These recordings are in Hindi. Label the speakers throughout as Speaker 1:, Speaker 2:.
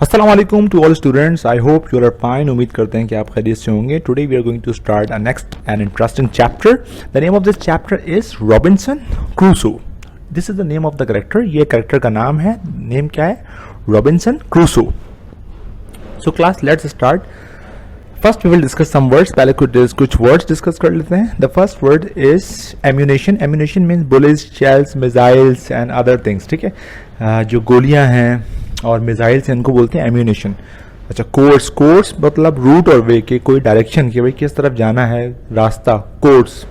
Speaker 1: अस्सलाम वालेकुम to all students. I hope you are fine. उम्मीद करते हैं कि आप खैरियत से होंगे। Today we are going to start a next and interesting chapter. The name of this chapter is Robinson Crusoe. This is the name of the character. ये कैरेक्टर का नाम है, नेम क्या है? Robinson Crusoe. So class let's start. First we will discuss some words. पहले कुछ वर्ड्स डिस्कस कर लेते हैं। The first word is ammunition. Ammunition means bullets, shells, missiles and other things. ठीक है, जो गोलियां हैं और मिसाइल्स हैं इनको बोलते हैं एम्यूनेशन। अच्छा, कोर्स, कोर्स मतलब रूट और वे के, कोई डायरेक्शन के, भाई किस तरफ जाना है, रास्ता, कोर्स।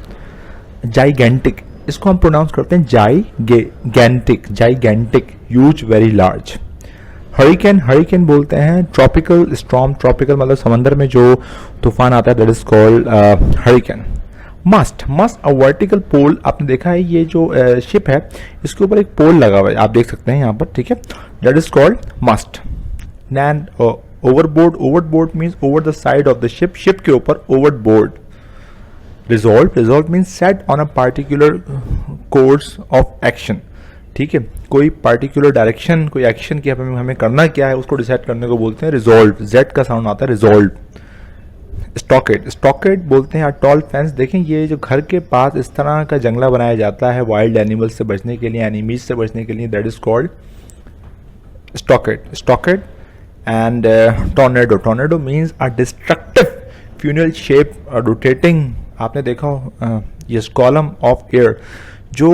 Speaker 1: जाइगेंटिक, इसको हम प्रोनाउंस करते हैं gigantic, gigantic, huge, very large. Hurricane, hurricane बोलते हैं ट्रॉपिकल स्टॉर्म। ट्रॉपिकल मतलब समंदर में जो तूफान आता है, that is called hurricane. Mast, mast a vertical pole. आपने देखा है ये जो शिप है इसके ऊपर एक पोल लगा हुआ है, आप देख सकते हैं यहाँ पर। ठीक है, that is called must. And overboard, overboard means over the side of the ship, ship के ऊपर overboard. Resolve, resolve means set on a particular course of action. ठीक है, कोई पार्टिकुलर डायरेक्शन, कोई एक्शन की हमें करना क्या है उसको डिसाइड करने को बोलते हैं रिजॉल्व। जेड का साउंड आता है रिजॉल्व। स्टॉकेड, स्टॉकेड बोलते हैं टॉल फेंस। देखें ये जो घर के पास इस तरह का जंगला बनाया जाता है वाइल्ड एनिमल्स से बचने के लिए, एनिमीज से बचने के लिए, that is called stockade. Stockade and tornado, tornado means a destructive funnel shape rotating. आपने देखा हो ये कॉलम ऑफ एयर, जो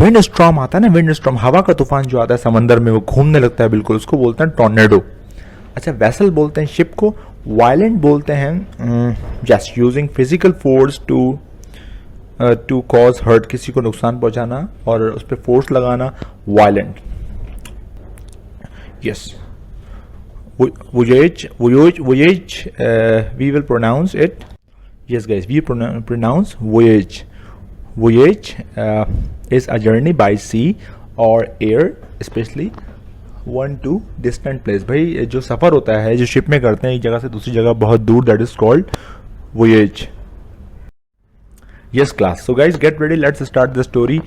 Speaker 1: विंड स्ट्रॉम आता है ना, विंड स्ट्रॉम, हवा का तूफान जो आता है समंदर में, वो घूमने लगता है बिल्कुल, उसको बोलते हैं टॉर्नेडो। अच्छा, वेसल बोलते हैं शिप को। वायलेंट बोलते हैं just using physical force to cause hurt, किसी को नुकसान पहुंचाना और उस पर फोर्स लगाना, violent. Yes, voyage, voyage, voyage, we will pronounce it. Yes guys, we pronounce voyage. Voyage is a journey by sea or air, especially one to distant place. भाई जो सफ़र होता है जो शिप में करते हैं एक जगह से दूसरी जगह बहुत दूर, that is called voyage. Yes class, so guys get ready, let's start the story.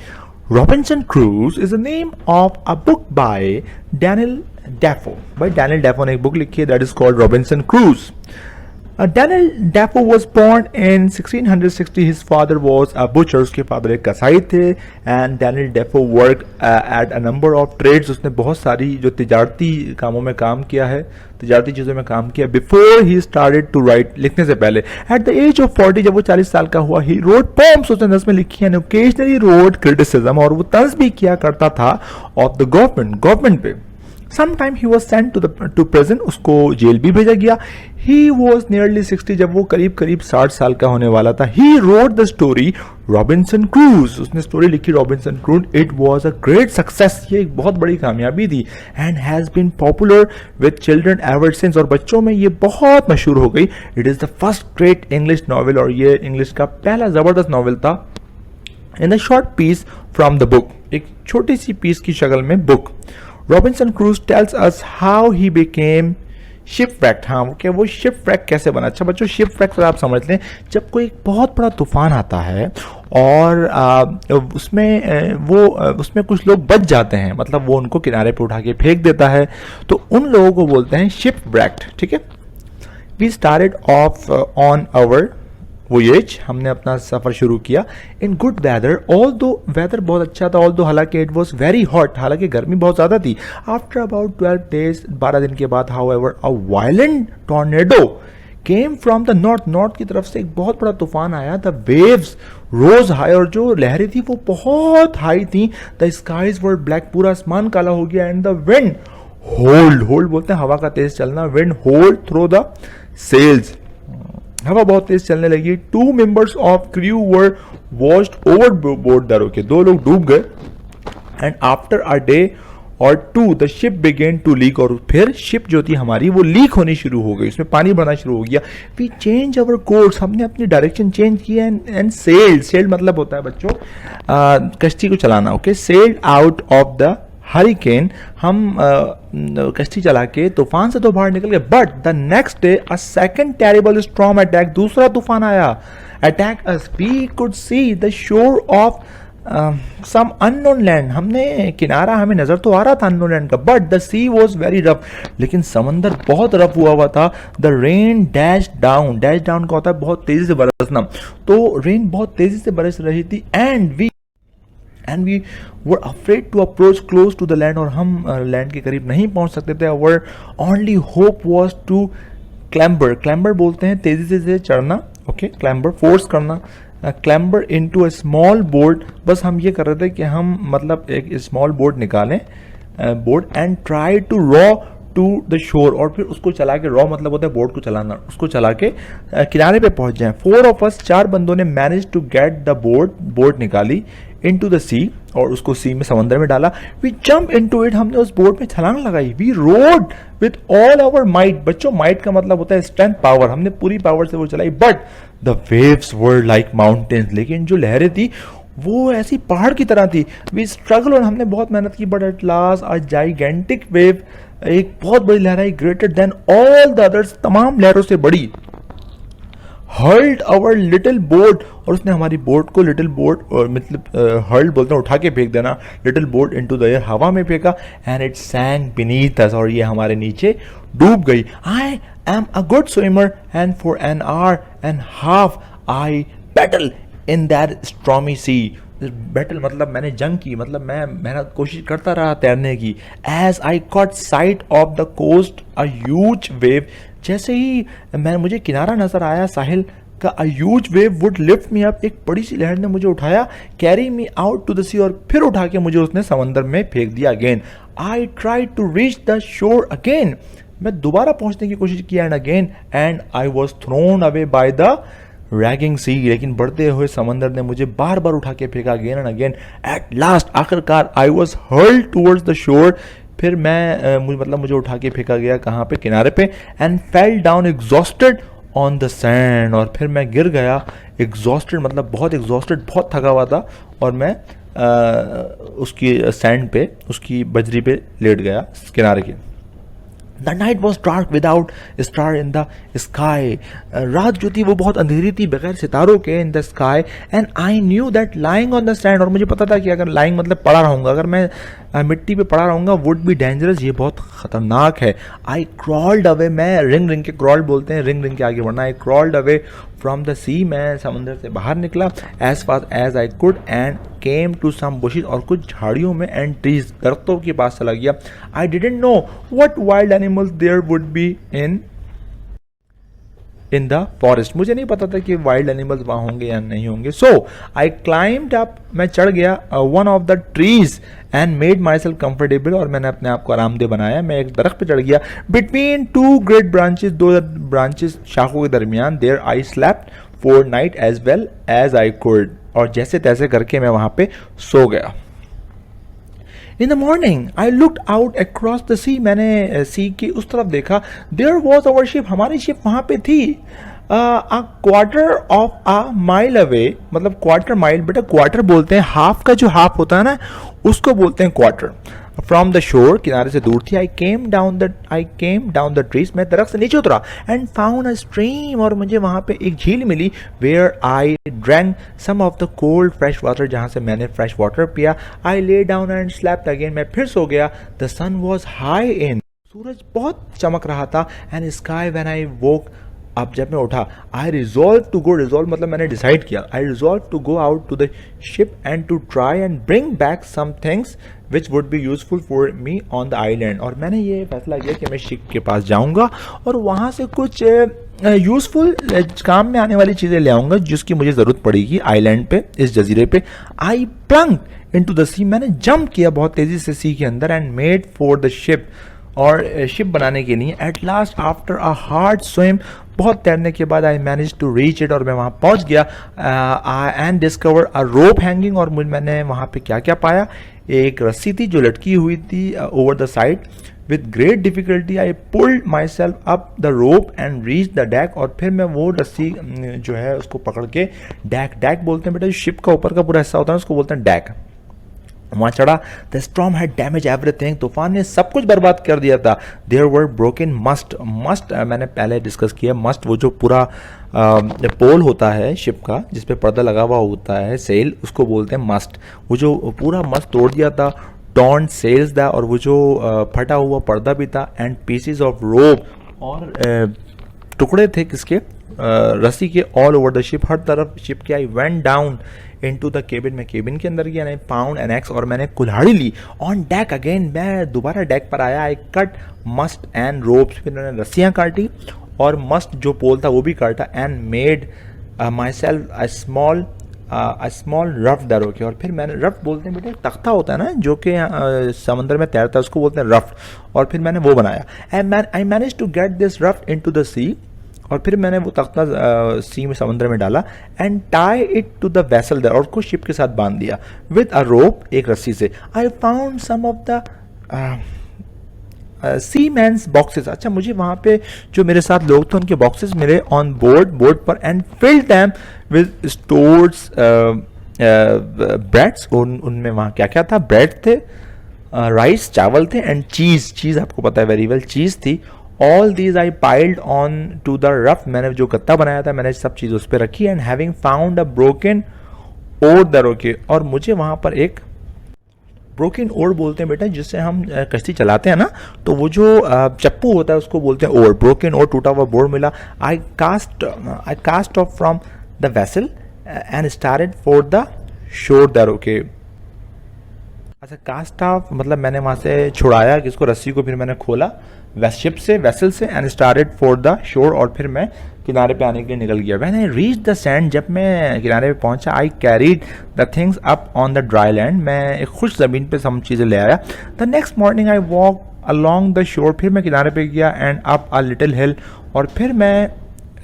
Speaker 1: Robinson Crusoe is the name of a book by Daniel Defoe. By Daniel Defoe ने एक बुक लिखी है, that is called Robinson Crusoe. Daniel Defoe was born in 1660. His father was a butcher. उसके फादर एक कसाई थे. And Daniel Defoe worked at a number of trades. उसने बहुत सारी जो तिजारती कामों में काम किया है, तिजारती चीज़ों में काम किया. Before he started to write, लिखने से पहले. At the age of 40, जब वो 40 साल का हुआ, he wrote poems. उसने नज़्में लिखी and occasionally wrote criticism, और वो तंज भी किया करता था of the government पे. Sometime he was sent to prison. उसको जेल भी भेजा गया. He was nearly 60. जब वो करीब 60 साल का होने वाला था. He wrote the story Robinson Crusoe. उसने स्टोरी लिखी Robinson Crusoe. It was a great success. ये एक बहुत बड़ी कामयाबी थी. And has been popular with children ever since. और बच्चों में ये बहुत मशहूर हो गई. It is the first great English novel. और ये इंग्लिश का पहला ज़बरदस्त नॉवल था. In a short piece from the book. एक छोटी सी पीस की शक्ल में book. Robinson Crusoe tells us how he became shipwrecked. हाँ, वो क्या, वो shipwreck कैसे बना? अच्छा बच्चों, shipwreck तो आप समझ लें, जब कोई एक बहुत बड़ा तूफान आता है और उसमें कुछ लोग बच जाते हैं, मतलब वो उनको किनारे पे उठा के फेंक देता है, तो उन लोगों को बोलते हैं shipwrecked. ठीक है, we started off on our voyage. हमने अपना सफ़र शुरू किया in good weather, although weather बहुत अच्छा था, although हालांकि it was very hot, हालांकि गर्मी बहुत ज़्यादा थी. After about 12 days, 12 दिन के बाद, however, a violent tornado came from the north. North की तरफ से एक बहुत बड़ा तूफान आया. The waves rose high, और जो लहरें थी वो बहुत हाई थी. The skies were black, पूरा आसमान काला हो गया. And the wind hold बोलते हैं हवा का तेज चलना. Wind hold through the sails, हवा बहुत तेज चलने लगी. 2 members of crew were washed overboard. दरों के 2 लोग डूब गए. And after a day or two the ship began to leak. और फिर शिप जो थी हमारी वो लीक होनी शुरू हो गई, उसमें पानी भरना शुरू हो गया. We changed our course, हमने अपनी डायरेक्शन चेंज की. and sailed मतलब होता है बच्चों कश्ती को चलाना. Okay, sailed out of the hurricane, हम कश्ती चला के तूफान से तो बाहर निकल गए. But the next day a second terrible storm attack, दूसरा तूफान आया, attack us. We could see the shore of some unknown land, हमने किनारा हमें नजर तो आ रहा था अननोन लैंड का, but the sea was very rough, लेकिन समंदर बहुत रफ हुआ था। The rain dash down, dash down का होता है बहुत तेजी से बरसना, तो रेन बहुत तेजी से बरस रही थी। And we were afraid to approach close to the land, और हम लैंड के करीब नहीं पहुंच सकते थे। Our only hope was to clamber, clamber बोलते हैं तेजी से चढ़ना, ओके, क्लैम्बर फोर्स करना, clamber into a small board. बस हम ये कर रहे थे कि हम मतलब एक स्मॉल बोर्ड निकालें, boat, and try to row to the shore, और फिर उसको चला के, रॉ मतलब होता है बोर्ड को चलाना, उसको चला के किनारे पे पहुंच जाएं। 4 ऑफ अस, 4 बंदों ने manage to get the boat निकाली इनटू द सी, और उसको सी में, समंदर में डाला। वी जंप इनटू इट, हमने उस बोर्ड में छलांग लगाई। We rowed with all our might, बच्चों माइट का मतलब होता है स्ट्रेंथ, पावर, हमने पूरी पावर से वो चलाई। But the waves were like mountains, लेकिन जो लहरें थी वो ऐसी पहाड़ की तरह थी। वी स्ट्रगल, और हमने बहुत मेहनत की, but at last a gigantic wave, एक बहुत बड़ी लहर आई, greater than all the others, तमाम लहरों से बड़ी, हर्ल्ड अवर लिटिल बोट, और उसने हमारी बोट को, लिटिल बोट, और मतलब हर्ल्ड बोलते हैं उठा के फेंक देना, little boat into the air, हवा में फेंका। And it sank beneath us, और ये हमारे नीचे डूब गई। I am a good swimmer, and for an hour and half I battle in that stormy sea. Battle मतलब मैंने जंग की, मतलब मैं मेहनत कोशिश करता रहा तैरने की। As I caught sight of the coast a huge wave, जैसे ही मुझे किनारा नजर आया साहिल का, a huge wave would lift me up, एक बड़ी सी लहर ने मुझे उठाया, carry me out to the sea, और फिर उठा के मुझे उसने समंदर में फेंक दिया। Again I try to reach the shore again, मैं दोबारा पहुंचने की कोशिश किया, and again, and I was thrown away by the raging sea, लेकिन बढ़ते हुए समंदर ने मुझे बार बार उठा के फेंका, again and again. At last, आखिरकार, I was hurled towards the shore, फिर मैं मुझे उठा के फेंका गया, कहाँ पे, किनारे पे। And fell down exhausted on the sand, और फिर मैं गिर गया, एग्जॉस्टेड मतलब बहुत एग्जॉस्टेड, बहुत थका हुआ था, और मैं उसकी सैंड पे, उसकी बजरी पे लेट गया किनारे के। The night was dark without star in the sky, रात जो थी वो बहुत अंधेरी थी बगैर सितारों के, in the sky. And I knew that lying on the sand, और मुझे पता था कि अगर लाइंग मतलब पड़ा रहूँगा, अगर मैं मिट्टी पे पड़ा रहूँगा, वुड बी डेंजरस, ये बहुत खतरनाक है। आई क्रॉल्ड अवे, मैं रिंग के, क्रॉल्ड बोलते हैं रिंग के आगे बढ़ना। I crawled away from the sea, मैं समंदर से बाहर निकला, as fast as I could, and came to some bushes, और कुछ झाड़ियों में, एंड ट्रीज, दरख्तों के पास चला गया। I didn't know what wild animals there would be in the forest, मुझे नहीं पता था कि वाइल्ड एनिमल्स वहाँ होंगे या नहीं होंगे। सो आई क्लाइम्ड अप, मैं चढ़ गया one of the trees and made my self comfortable, और मैंने अपने आप को आरामदेह बनाया। मैं एक दरख्त पे चढ़ गया, बिटवीन 2 ग्रेट ब्रांचेस, 2 ब्रांचेस, शाखों के दरमियान। There I slept for night as well as I could, और जैसे तैसे करके मैं वहाँ पे सो गया। In the morning I looked out across the sea, मैंने सी की उस तरफ देखा। देयर वॉज अवर शिप, हमारी शिप वहाँ पे थी। A quarter of a mile away, मतलब क्वार्टर माइल, बेटा क्वार्टर बोलते हैं, हाफ का जो हाफ होता है ना, उसको बोलते हैं क्वार्टर। फ्रॉम द शोर, किनारे से दूर थी। आई केम डाउन द ट्रीज, मैं दरख्त से नीचे उतरा, एंड फाउंड अ स्ट्रीम, और मुझे वहाँ पे एक झील मिली। Where I drank some of the cold fresh water, जहाँ से मैंने फ्रेश वाटर पिया। आई lay down and slept again, मैं फिर सो गया। The sun was high in, सूरज बहुत चमक रहा था। And sky when I woke, अब जब मैं उठा, I resolve to go, resolve मतलब मैंने डिसाइड किया, I resolve to go out to the ship and to try and bring back some things which would be useful for me on the island. और मैंने ये फैसला किया कि मैं शिप के पास जाऊंगा और वहाँ से कुछ यूजफुल काम में आने वाली चीज़ें ले आऊँगा जिसकी मुझे ज़रूरत पड़ेगी आइलैंड पे, इस जजीरे पे। I plunge into the sea, मैंने जंप किया बहुत तेज़ी से सी के अंदर, and made for the ship, और शिप बनाने के लिए। At last after a hard swim, बहुत तैरने के बाद, I manage to reach it, और मैं वहाँ पहुँच गया। And discover a rope hanging, और मैंने वहाँ पे क्या क्या पाया, एक रस्सी थी जो लटकी हुई थी over the side. With great difficulty I pulled myself up the rope and reach the deck, और फिर मैं वो रस्सी जो है उसको पकड़ के, डैक बोलते हैं बेटा, शिप का ऊपर का पूरा हिस्सा होता है उसको बोलते हैं डैक, वहाँ चढ़ा। The storm had damage everything, तूफान ने सब कुछ बर्बाद कर दिया था। There were broken mast, mast मैंने पहले डिस्कस किया, मस्ट वो जो पूरा पोल होता है शिप का जिस पे पर्दा लगा हुआ होता है, सेल, उसको बोलते हैं मस्ट। वो जो पूरा मस्ट तोड़ दिया था। टॉर्न सेल्स था, और वो जो फटा हुआ पर्दा भी था। एंड पीसेस ऑफ रोप, और टुकड़े थे किसके, रस्सी के, ऑल ओवर द शिप, हर तरफ शिप के। I went down into the cabin, मैं केबिन के अंदर गया। आई फाउंड एन एक्स, और मैंने कुल्हाड़ी ली। ऑन डेक अगेन, मैं दोबारा डेक पर आया। I cut must and ropes, फिर मैंने रस्सियाँ काटी और मस्ट जो पोल था वो भी काटा। And made myself a small raft दर, ओके। और फिर मैंने, रफ बोलते हैं बेटे तख्ता होता है ना जो कि समंदर में तैरता है, उसको बोलते हैं रफ। और फिर मैंने वो बनाया। I manage to get this raft into the sea, और फिर मैंने वो तख्ता सी में, समंदर में डाला। And tie it to the vessel there, और उसको शिप के साथ बांध दिया। विद अ रोप, एक रस्सी से। I found some of the seamen's boxes, अच्छा मुझे वहाँ पे जो मेरे साथ लोग थे उनके बॉक्सेस मिले ऑन बोर्ड पर। And field them with stores breads, उनमें वहाँ क्या क्या था, ब्रेड थे, राइस चावल थे, एंड चीज़ आपको पता है वेरी वेल, चीज़ थी। All these I piled onto the raft, मैंने जो गत्ता बनाया था मैंने सब चीज़ उस पर रखी। And having found a broken oar there, okay. और मुझे वहाँ पर एक ब्रोकन ओर बोलते हैं बेटा जिससे हम कश्ती चलाते हैं ना, तो वो जो चप्पू होता है उसको बोलते हैं ओर। ब्रोकन ओर, टूटा हुआ बोर्ड मिला। I cast off from the vessel and started for the shore there, okay. अच्छा, कास्ट ऑफ मतलब मैंने वहाँ से छुड़ाया किसको, रस्सी को, फिर मैंने खोला शिप से, वेसल से। And started for the shore, और फिर मैं किनारे पे आने के लिए निकल गया। When I reach the sand, जब मैं किनारे पे पहुंचा, I carried the things up on the dry land, मैं एक खुश ज़मीन पे सब चीज़ें ले आया। The next morning I walk along the shore, फिर मैं किनारे पे गया। And up a little hill, और फिर मैं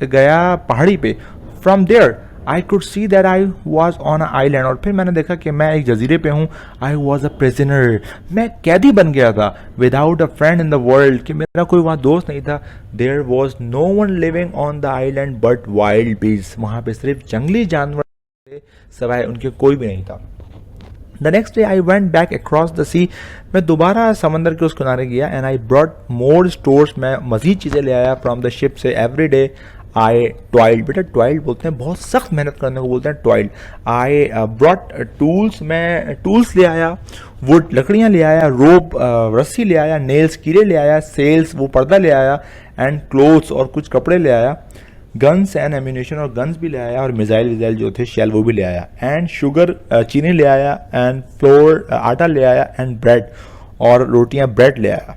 Speaker 1: गया पहाड़ी पे। From there I could see that I was on a island, और फिर मैंने देखा कि मैं एक जजीरे पे हूँ। आई वॉज अ प्रिजनर, मैं कैदी बन गया था। Without a friend in the world, कि मेरा कोई वहाँ दोस्त नहीं था। There was no one living on the island but wild beasts, वहाँ पे सिर्फ जंगली जानवर थे, सिवाय उनके कोई भी नहीं था। The next day I went back across the sea, मैं दोबारा समंदर के उस किनारे गया। And I brought more stores, मैं मजीद चीज़ें ले आया फ्रॉम द शिप से। एवरी डे आई टॉइल्ड, बेटा टॉइल्ड बोलते हैं बहुत सख्त मेहनत करने को बोलते हैं, टॉइल्ड। आई ब्रॉट टूल्स, मैं टूल्स ले आया। वुड, लकड़ियाँ ले आया। रोप, रस्सी ले आया। नेल्स, कीड़े ले आया। सेल्स, वो पर्दा ले आया। एंड क्लोथ्स, और कुछ कपड़े ले आया। गन्स एंड एम्यूनेशन, और गन्स भी ले आया। और मिसाइल विजाइल जो थे शेल वो भी ले आया। एंड शुगर, चीनी ले आया। एंड फ्लोर, आटा ले आया। एंड ब्रेड, और रोटियाँ, ब्रेड ले आया।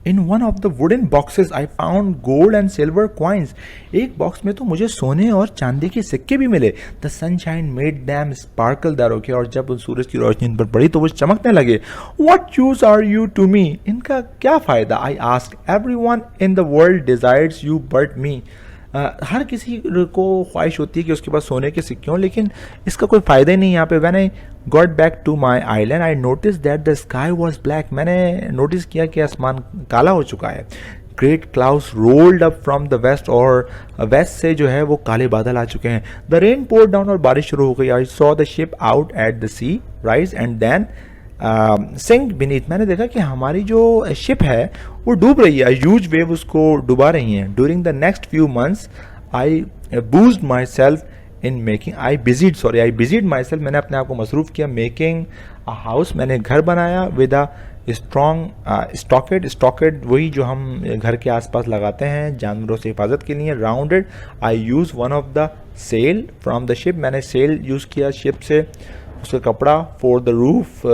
Speaker 1: In one of the wooden boxes I found gold and silver coins, एक बॉक्स में तो मुझे सोने और चांदी के सिक्के भी मिले। The sunshine made them sparkle दारो के, और जब उन सूरज की रोशनी इन पर पड़ी तो वो चमकने लगे। What use are you to me, इनका क्या फ़ायदा। I ask, everyone in the world desires you but me, हर किसी को ख्वाहिश होती है कि उसके पास सोने के सिक्के हों, लेकिन इसका कोई फ़ायदा ही नहीं यहाँ पे। When I got back to my island I notice that the sky was black, मैंने नोटिस किया कि आसमान काला हो चुका है। Great clouds rolled up from the west, और वेस्ट से जो है वो काले बादल आ चुके हैं। द रेन पोर्ड डाउन, और बारिश शुरू हो गई। I saw the ship out at the sea rise and then sink beneath, मैंने देखा कि हमारी जो शिप है वो डूब रही है। ह्यूज वेव उसको डुबा रही हैं। During the next few months I busied myself in making, I busied myself, मैंने अपने आप को मसरूफ़ किया। मेकिंग अ हाउस, मैंने घर बनाया। विद अ स्ट्रॉन्ग स्टॉकेड वही जो हम घर के आसपास लगाते हैं जानवरों से हिफाजत के लिए। Rounded, I use one of the sail from the ship, मैंने सेल यूज़ किया शिप से, उसका कपड़ा। फॉर द रूफ,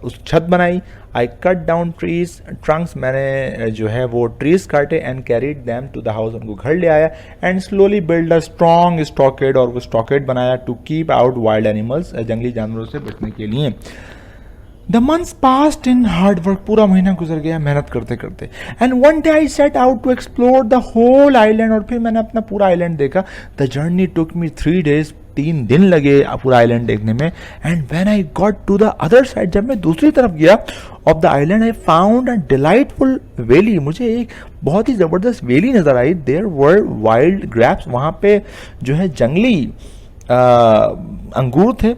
Speaker 1: उस छत बनाई। I cut down trees trunks, मैंने जो है वो ट्रीज काटे। And carried them to the house, उनको घर ले आया। And slowly build a strong stockade, और वो स्टॉकेड बनाया to keep out wild animals, जंगली जानवरों से बचने के लिए। The months passed in hard work, पूरा महीना गुजर गया मेहनत करते करते। And one day I set out to explore the whole island, और फिर मैंने अपना पूरा आइलैंड देखा। The journey took me 3 days, 3 दिन लगे पूरा आइलैंड देखने में। And when I got to the other side, जब मैं दूसरी तरफ गया of the island, I found a delightful valley, मुझे एक बहुत ही ज़बरदस्त वैली नज़र आई। देयर वर वाइल्ड ग्रेप्स, वहाँ पे जो है जंगली अंगूर थे।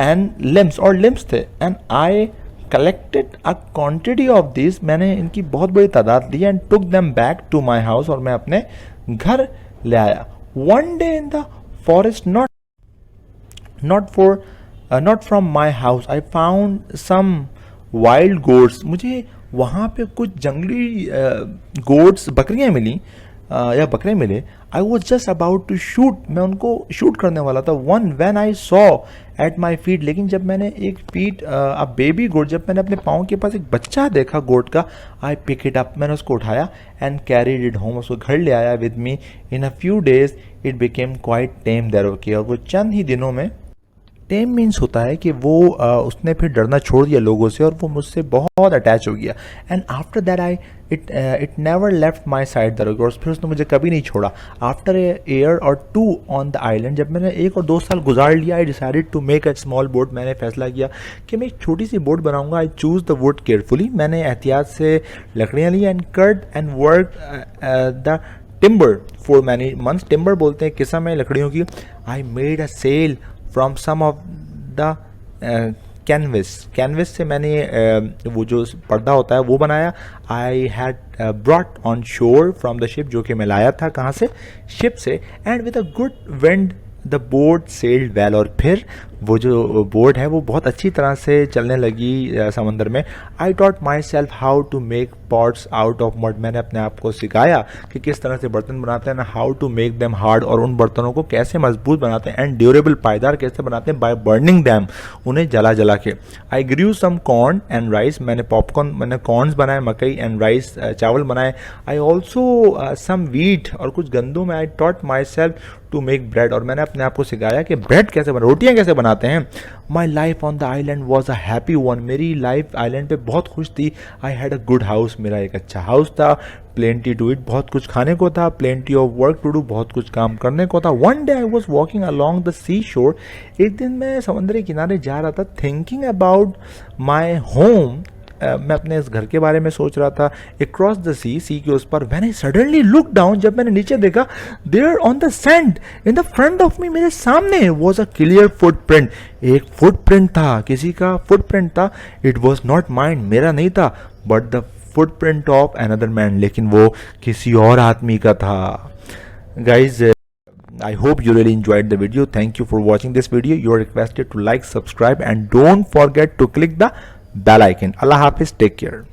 Speaker 1: एंड लिम्स, और लिम्स थे, and I collected a quantity of this, मैंने इनकी बहुत बड़ी तादाद ली and took them back to my house, और मैं अपने घर ले आया. One day in the forest, not from my house, I found some wild goats. मुझे वहाँ पे कुछ जंगली गोट्स, बकरियाँ मिली या बकरे मिले. I was just about to shoot, मैं उनको शूट करने वाला था. When I saw at my feet, लेकिन जब मैंने एक फीट अ बेबी गोट, जब मैंने अपने पाँव के पास एक बच्चा देखा गोट का, आई पिक इट अप, मैंने उसको उठाया एंड कैरीड इट होम, उसको घर ले आया with me. In a few days it became quite tame there. Okay, और वो चंद ही दिनों में, टेम मीन्स होता है कि वो उसने फिर डरना छोड़ दिया लोगों से और वो मुझसे बहुत अटैच हो गया. And after that it never left my side the road, और फिर उसने मुझे कभी नहीं छोड़ा. आफ्टर ए ईयर और 2 ऑन द आइलैंड, जब मैंने 1 और 2 साल गुजार लिया, I decided to make a small boat, मैंने फैसला किया कि मैं एक छोटी सी बोट बनाऊंगा. I choose the wood carefully, मैंने एहतियात से लकड़ियाँ ली and cut and work the timber for many months. Timber बोलते हैं किस्म है लकड़ियों की. I made a sail from some of the canvas से मैंने वो जो पर्दा होता है वो बनाया. I had brought on shore from the ship, जो कि मैं लाया था कहाँ से, शिप से. And with a good wind the boat sailed well, और फिर वो जो बोट है वो बहुत अच्छी तरह से चलने लगी समंदर में. I taught myself how to make pots out of mud, मैंने अपने आप को सिखाया कि किस तरह से बर्तन बनाते हैं ना, how to make them hard, और उन बर्तनों को कैसे मजबूत बनाते हैं, एंड ड्यूरेबल, पायदार कैसे बनाते हैं, बाय बर्निंग दैम, उन्हें जला के. आई ग्रू सम कॉर्न एंड राइस, मैंने कॉर्न्स बनाए, मकई एंड राइस, चावल बनाए. आई ऑल्सो सम वीट, और कुछ गंदों में. I taught myself to make bread, और मैंने अपने आप को सिखाया कि ब्रेड कैसे रोटियाँ कैसे बनाते हैं. My life on the island was a happy one, मेरी लाइफ आइलैंड पे बहुत खुश थी. I had a good house, मेरा एक अच्छा हाउस था. प्लेंटी टू इट, बहुत कुछ खाने को था. Plenty of work to do, बहुत कुछ काम करने को था. One day I was walking along the sea shore, एक दिन मैं समुद्र किनारे जा रहा था, थिंकिंग अबाउट माई होम, मैं अपने इस घर के बारे में सोच रहा था. अक्रॉस द सी के उस पर. When I suddenly look down, जब मैंने नीचे देखा, there on the sand in the front of me, मेरे सामने वॉज अ क्लियर फुटप्रिंट, एक फुटप्रिंट था, किसी का फुटप्रिंट था. इट वॉज नॉट माइंड, मेरा नहीं था, but the footprint of another man, लेकिन वो किसी और आदमी का था. Guys, I hope you really enjoyed the video. Thank you for watching this video. You are requested to like, subscribe, and don't forget to click the bell icon. Allah Hafiz. Take care.